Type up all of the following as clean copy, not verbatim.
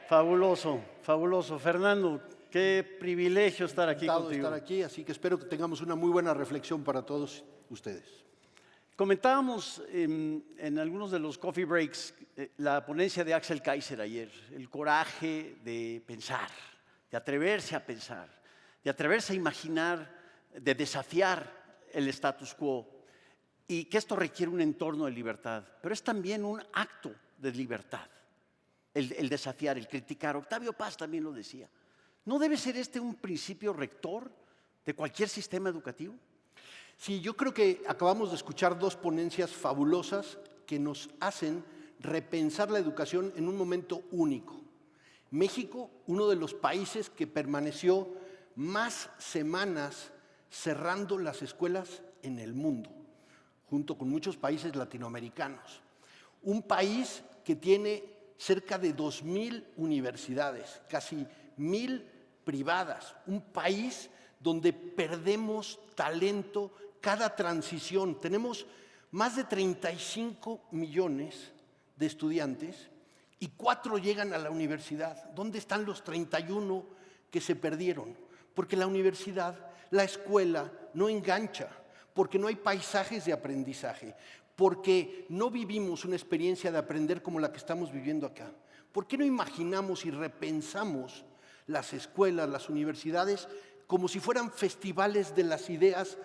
Fabuloso, fabuloso. Fernando, qué privilegio estar aquí Encantado de contigo. estar aquí, así que espero que tengamos una muy buena reflexión para todos ustedes. Comentábamos en algunos de los coffee breaks la ponencia de Axel Kaiser ayer, el coraje de pensar, de atreverse a pensar, de atreverse a imaginar, de desafiar el status quo y que esto requiere un entorno de libertad, pero es también un acto de libertad, el desafiar, el criticar. Octavio Paz también lo decía. ¿No debe ser este un principio rector de cualquier sistema educativo? Sí, yo creo que acabamos de escuchar dos ponencias fabulosas que nos hacen repensar la educación en un momento único. México, uno de los países que permaneció más semanas cerrando las escuelas en el mundo, junto con muchos países latinoamericanos. Un país que tiene cerca de 2,000 universidades, casi 1,000 privadas. Un país donde perdemos talento cada transición. Tenemos más de 35 millones de estudiantes y 4 llegan a la universidad. ¿Dónde están los 31 que se perdieron? Porque la universidad, la escuela, no engancha, porque no hay paisajes de aprendizaje, porque no vivimos una experiencia de aprender como la que estamos viviendo acá. ¿Por qué no imaginamos y repensamos las escuelas, las universidades, como si fueran festivales de las ideas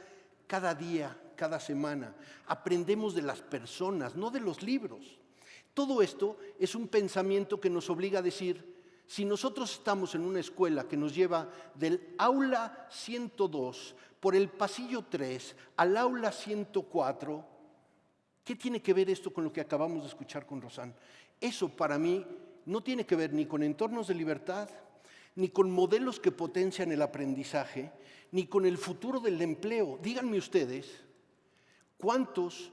cada día, cada semana? Aprendemos de las personas, no de los libros. Todo esto es un pensamiento que nos obliga a decir, si nosotros estamos en una escuela que nos lleva del aula 102 por el pasillo 3 al aula 104, ¿qué tiene que ver esto con lo que acabamos de escuchar con Rosán? Eso para mí no tiene que ver ni con entornos de libertad, ni con modelos que potencian el aprendizaje, ni con el futuro del empleo. Díganme ustedes, ¿cuántos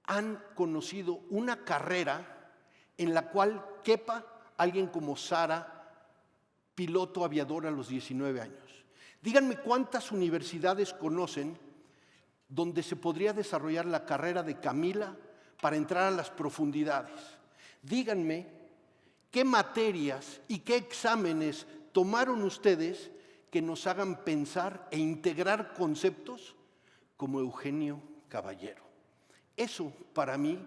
han conocido una carrera en la cual quepa alguien como Sara, piloto aviador a los 19 años? Díganme cuántas universidades conocen donde se podría desarrollar la carrera de Camila para entrar a las profundidades. Díganme qué materias y qué exámenes tomaron ustedes que nos hagan pensar e integrar conceptos como Eugenio Caballero. Eso para mí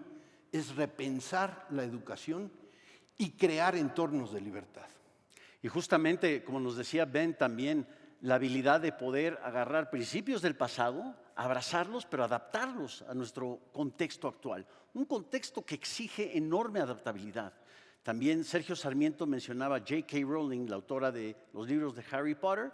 es repensar la educación y crear entornos de libertad. Y justamente, como nos decía Ben también, la habilidad de poder agarrar principios del pasado, abrazarlos, pero adaptarlos a nuestro contexto actual. Un contexto que exige enorme adaptabilidad. También Sergio Sarmiento mencionaba a J.K. Rowling, la autora de los libros de Harry Potter,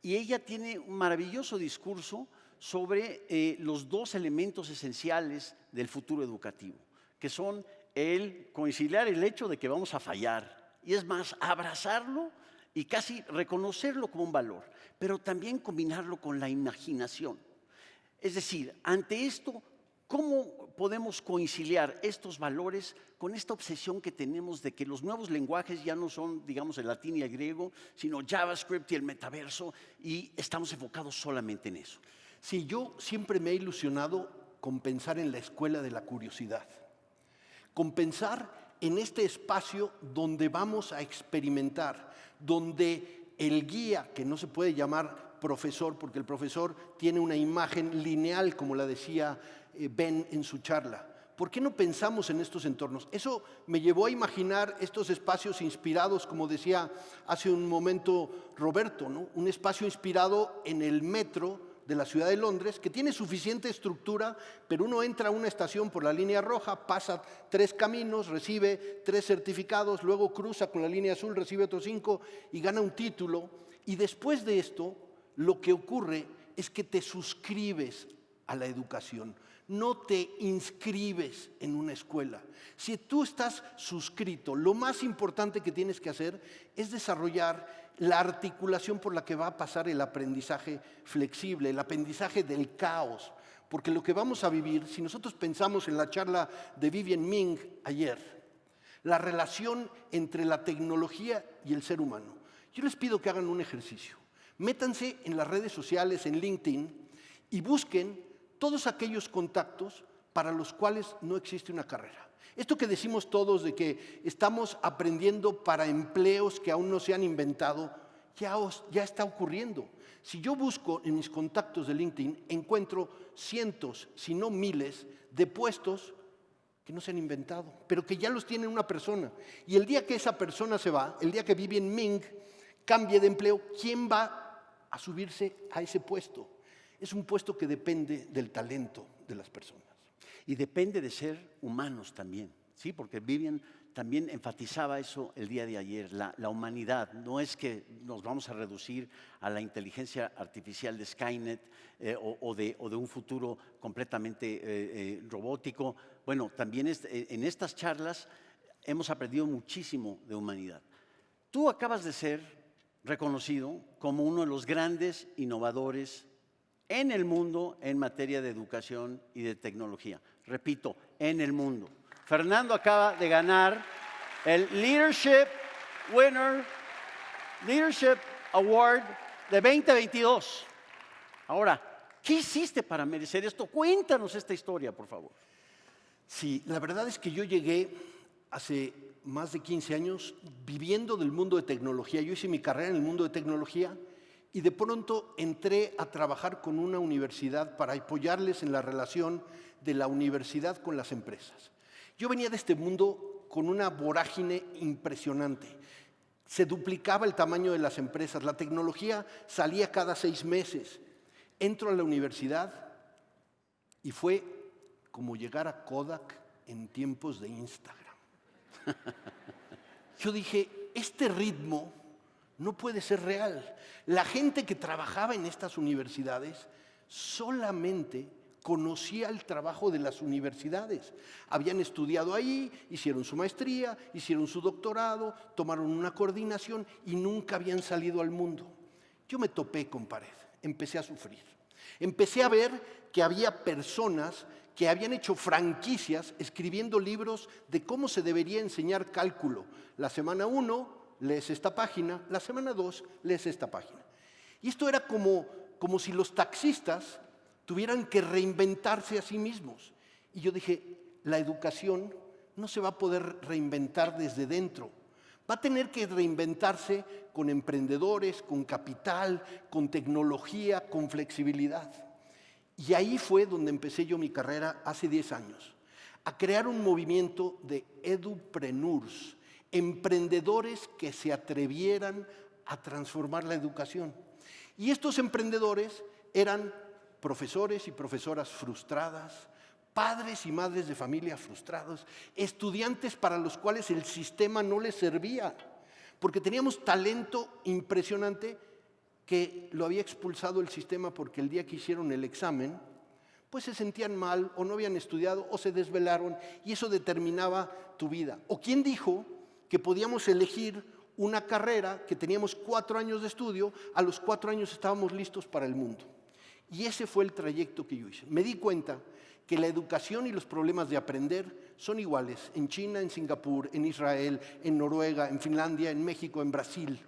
y ella tiene un maravilloso discurso sobre los dos elementos esenciales del futuro educativo, que son el conciliar el hecho de que vamos a fallar, y es más, abrazarlo y casi reconocerlo como un valor, pero también combinarlo con la imaginación. Es decir, ante esto, ¿cómo podemos conciliar estos valores con esta obsesión que tenemos de que los nuevos lenguajes ya no son, digamos, el latín y el griego, sino JavaScript y el metaverso, y estamos enfocados solamente en eso? Sí, yo siempre me he ilusionado con pensar en la escuela de la curiosidad, con pensar en este espacio donde vamos a experimentar, donde el guía, que no se puede llamar profesor, porque el profesor tiene una imagen lineal, como la decía Ben en su charla. ¿Por qué no pensamos en estos entornos? Eso me llevó a imaginar estos espacios inspirados, como decía hace un momento Roberto, ¿no? Un espacio inspirado en el metro de la ciudad de Londres, que tiene suficiente estructura, pero uno entra a una estación por la línea roja, pasa 3 caminos, recibe 3 certificados, luego cruza con la línea azul, recibe otros 5 y gana un título. Y después de esto, lo que ocurre es que te suscribes a la educación, no te inscribes en una escuela. Si tú estás suscrito, lo más importante que tienes que hacer es desarrollar la articulación por la que va a pasar el aprendizaje flexible, el aprendizaje del caos. Porque lo que vamos a vivir, si nosotros pensamos en la charla de Vivian Ming ayer, la relación entre la tecnología y el ser humano, yo les pido que hagan un ejercicio. Métanse en las redes sociales, en LinkedIn, y busquen todos aquellos contactos para los cuales no existe una carrera. Esto que decimos todos de que estamos aprendiendo para empleos que aún no se han inventado, ya está ocurriendo. Si yo busco en mis contactos de LinkedIn, encuentro cientos, si no miles, de puestos que no se han inventado, pero que ya los tiene una persona. Y el día que esa persona se va, el día que Vivian Ming cambie de empleo, ¿quién va a subirse a ese puesto? Es un puesto que depende del talento de las personas. Y depende de ser humanos también, ¿sí? Porque Vivian también enfatizaba eso el día de ayer, la humanidad. No es que nos vamos a reducir a la inteligencia artificial de Skynet o de un futuro completamente robótico. Bueno, también en estas charlas hemos aprendido muchísimo de humanidad. Tú acabas de ser reconocido como uno de los grandes innovadores en el mundo en materia de educación y de tecnología. Repito, en el mundo. Fernando acaba de ganar el Leadership Award de 2022. Ahora, ¿qué hiciste para merecer esto? Cuéntanos esta historia, por favor. Sí, la verdad es que yo llegué hace más de 15 años viviendo del mundo de tecnología. Yo hice mi carrera en el mundo de tecnología y de pronto entré a trabajar con una universidad para apoyarles en la relación de la universidad con las empresas. Yo venía de este mundo con una vorágine impresionante. Se duplicaba el tamaño de las empresas, la tecnología salía cada 6 meses. Entro a la universidad y fue como llegar a Kodak en tiempos de Instagram. Yo dije, este ritmo no puede ser real. La gente que trabajaba en estas universidades solamente conocía el trabajo de las universidades. Habían estudiado ahí, hicieron su maestría, hicieron su doctorado, tomaron una coordinación y nunca habían salido al mundo. Yo me topé con pared, empecé a sufrir. Empecé a ver que había personas que habían hecho franquicias escribiendo libros de cómo se debería enseñar cálculo. La semana 1 lees esta página, la semana 2 lees esta página. Y esto era como si los taxistas tuvieran que reinventarse a sí mismos. Y yo dije, la educación no se va a poder reinventar desde dentro. Va a tener que reinventarse con emprendedores, con capital, con tecnología, con flexibilidad. Y ahí fue donde empecé yo mi carrera hace 10 años, a crear un movimiento de edupreneurs, emprendedores que se atrevieran a transformar la educación. Y estos emprendedores eran profesores y profesoras frustradas, padres y madres de familia frustrados, estudiantes para los cuales el sistema no les servía, porque teníamos talento impresionante que lo había expulsado el sistema porque el día que hicieron el examen, pues se sentían mal o no habían estudiado o se desvelaron y eso determinaba tu vida. ¿O quién dijo que podíamos elegir una carrera que teníamos 4 años de estudio, a los 4 años estábamos listos para el mundo? Y ese fue el trayecto que yo hice. Me di cuenta que la educación y los problemas de aprender son iguales en China, en Singapur, en Israel, en Noruega, en Finlandia, en México, en Brasil.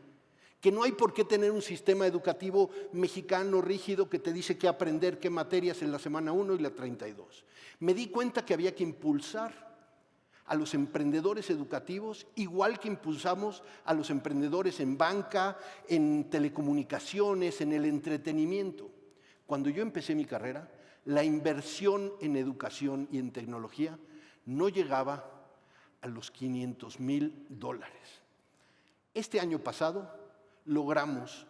Que no hay por qué tener un sistema educativo mexicano rígido que te dice qué aprender, qué materias en la semana 1 y la 32. Me di cuenta que había que impulsar a los emprendedores educativos, igual que impulsamos a los emprendedores en banca, en telecomunicaciones, en el entretenimiento. Cuando yo empecé mi carrera, la inversión en educación y en tecnología no llegaba a los $500,000. Este año pasado logramos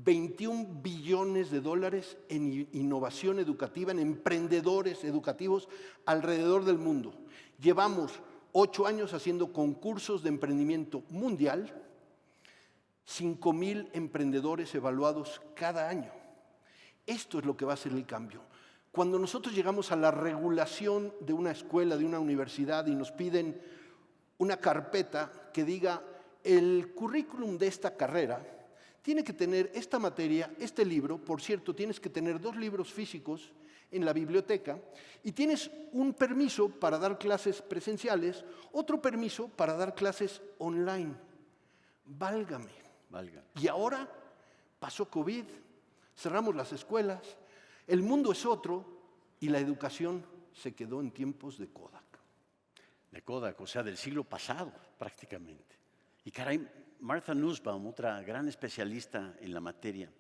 $21 billones en innovación educativa, en emprendedores educativos alrededor del mundo. Llevamos 8 años haciendo concursos de emprendimiento mundial, 5,000 emprendedores evaluados cada año. Esto es lo que va a ser el cambio. Cuando nosotros llegamos a la regulación de una escuela, de una universidad y nos piden una carpeta que diga el currículum de esta carrera, tiene que tener esta materia, este libro, por cierto, tienes que tener 2 libros físicos en la biblioteca y tienes un permiso para dar clases presenciales, otro permiso para dar clases online. Válgame. Y ahora pasó COVID, cerramos las escuelas, el mundo es otro y la educación se quedó en tiempos de Kodak. De Kodak, o sea, del siglo pasado prácticamente. Y caray, Martha Nussbaum, otra gran especialista en la materia,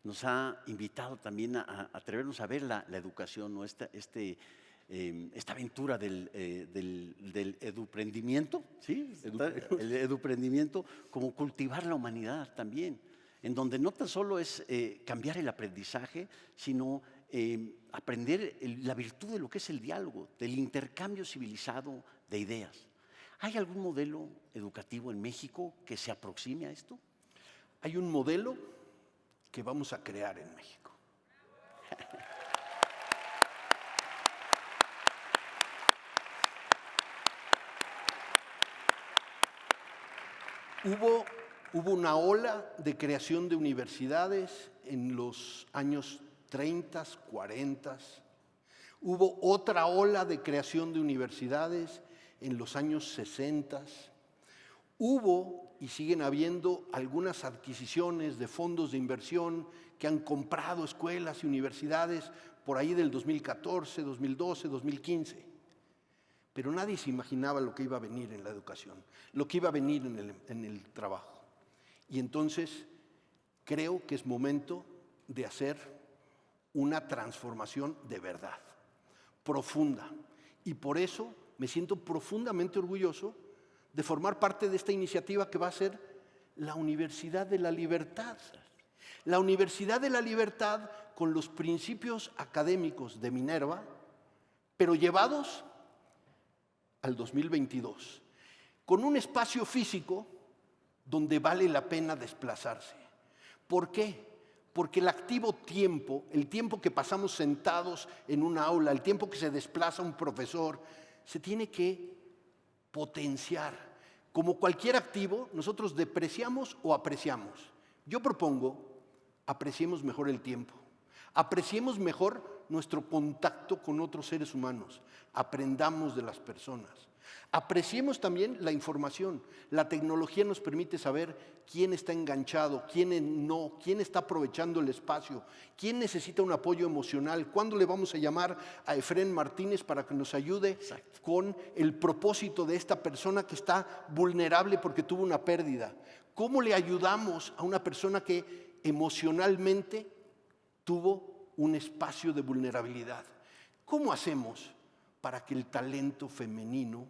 nos ha invitado también a atrevernos a ver la educación, ¿no? Esta aventura del eduprendimiento, ¿sí? El eduprendimiento como cultivar la humanidad también, en donde no tan solo es cambiar el aprendizaje, sino aprender la virtud de lo que es el diálogo, del intercambio civilizado de ideas. ¿Hay algún modelo educativo en México que se aproxime a esto? Hay un modelo que vamos a crear en México. Hubo una ola de creación de universidades en los años 30, 40. Hubo otra ola de creación de universidades en los años 60. Hubo y siguen habiendo algunas adquisiciones de fondos de inversión que han comprado escuelas y universidades por ahí del 2014, 2012, 2015. Pero nadie se imaginaba lo que iba a venir en la educación, lo que iba a venir en el trabajo. Y entonces creo que es momento de hacer una transformación de verdad, profunda. Y por eso me siento profundamente orgulloso de formar parte de esta iniciativa que va a ser la Universidad de la Libertad. La Universidad de la Libertad con los principios académicos de Minerva, pero llevados al 2022, con un espacio físico donde vale la pena desplazarse. ¿Por qué? Porque el activo tiempo, el tiempo que pasamos sentados en una aula, el tiempo que se desplaza un profesor, se tiene que potenciar. Como cualquier activo, nosotros depreciamos o apreciamos. Yo propongo, apreciemos mejor el tiempo, apreciemos mejor nuestro contacto con otros seres humanos, aprendamos de las personas, apreciemos también la información. La tecnología nos permite saber quién está enganchado, quién no, quién está aprovechando el espacio, quién necesita un apoyo emocional, cuándo le vamos a llamar a Efrén Martínez para que nos ayude con el propósito de esta persona que está vulnerable porque tuvo una pérdida. ¿Cómo le ayudamos a una persona que emocionalmente tuvo un espacio de vulnerabilidad? ¿Cómo hacemos para que el talento femenino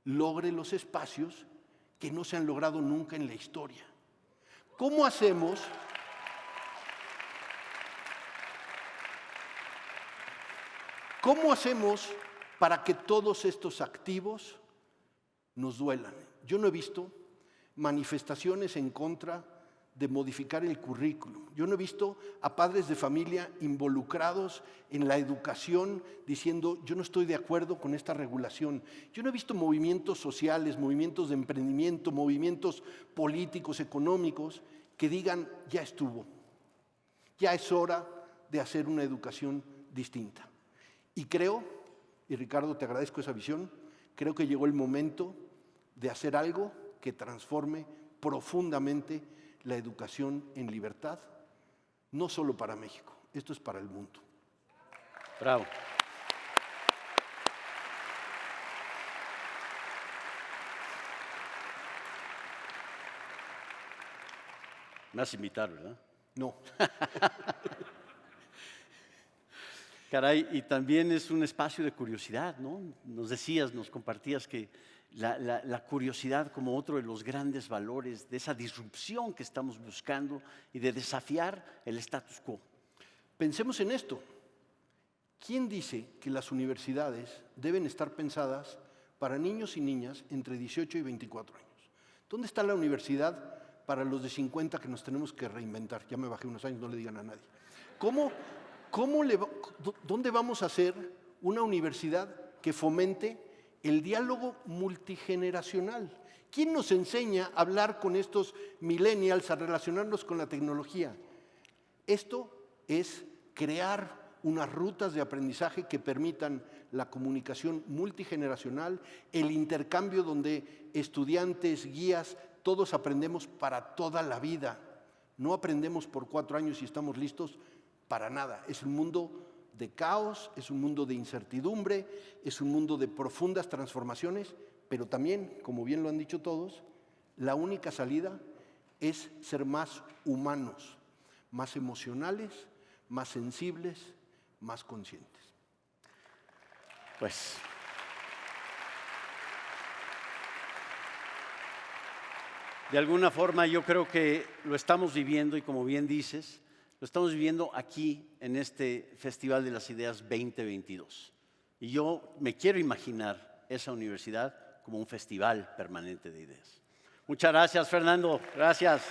logre los espacios que no se han logrado nunca en la historia? ¿Cómo hacemos para que todos estos activos nos duelan? Yo no he visto manifestaciones en contra de modificar el currículum. Yo no he visto a padres de familia involucrados en la educación diciendo yo no estoy de acuerdo con esta regulación. Yo no he visto movimientos sociales, movimientos de emprendimiento, movimientos políticos, económicos que digan ya estuvo, ya es hora de hacer una educación distinta. Y creo, y Ricardo te agradezco esa visión, creo que llegó el momento de hacer algo que transforme profundamente la educación en libertad, no solo para México, esto es para el mundo. Bravo. Me vas a invitar, ¿verdad? No. Caray, y también es un espacio de curiosidad, ¿no? Nos decías, nos compartías que la curiosidad como otro de los grandes valores de esa disrupción que estamos buscando y de desafiar el status quo. Pensemos en esto. ¿Quién dice que las universidades deben estar pensadas para niños y niñas entre 18 y 24 años? ¿Dónde está la universidad para los de 50 que nos tenemos que reinventar? Ya me bajé unos años, no le digan a nadie. ¿Dónde vamos a hacer una universidad que fomente el diálogo multigeneracional? ¿Quién nos enseña a hablar con estos millennials, a relacionarnos con la tecnología? Esto es crear unas rutas de aprendizaje que permitan la comunicación multigeneracional, el intercambio donde estudiantes, guías, todos aprendemos para toda la vida. No aprendemos por 4 años y estamos listos para nada. Es el mundo de caos, es un mundo de incertidumbre, es un mundo de profundas transformaciones, pero también, como bien lo han dicho todos, la única salida es ser más humanos, más emocionales, más sensibles, más conscientes. Pues de alguna forma yo creo que lo estamos viviendo y como bien dices, lo estamos viviendo aquí en este Festival de las Ideas 2022. Y yo me quiero imaginar esa universidad como un festival permanente de ideas. Muchas gracias, Fernando. Gracias.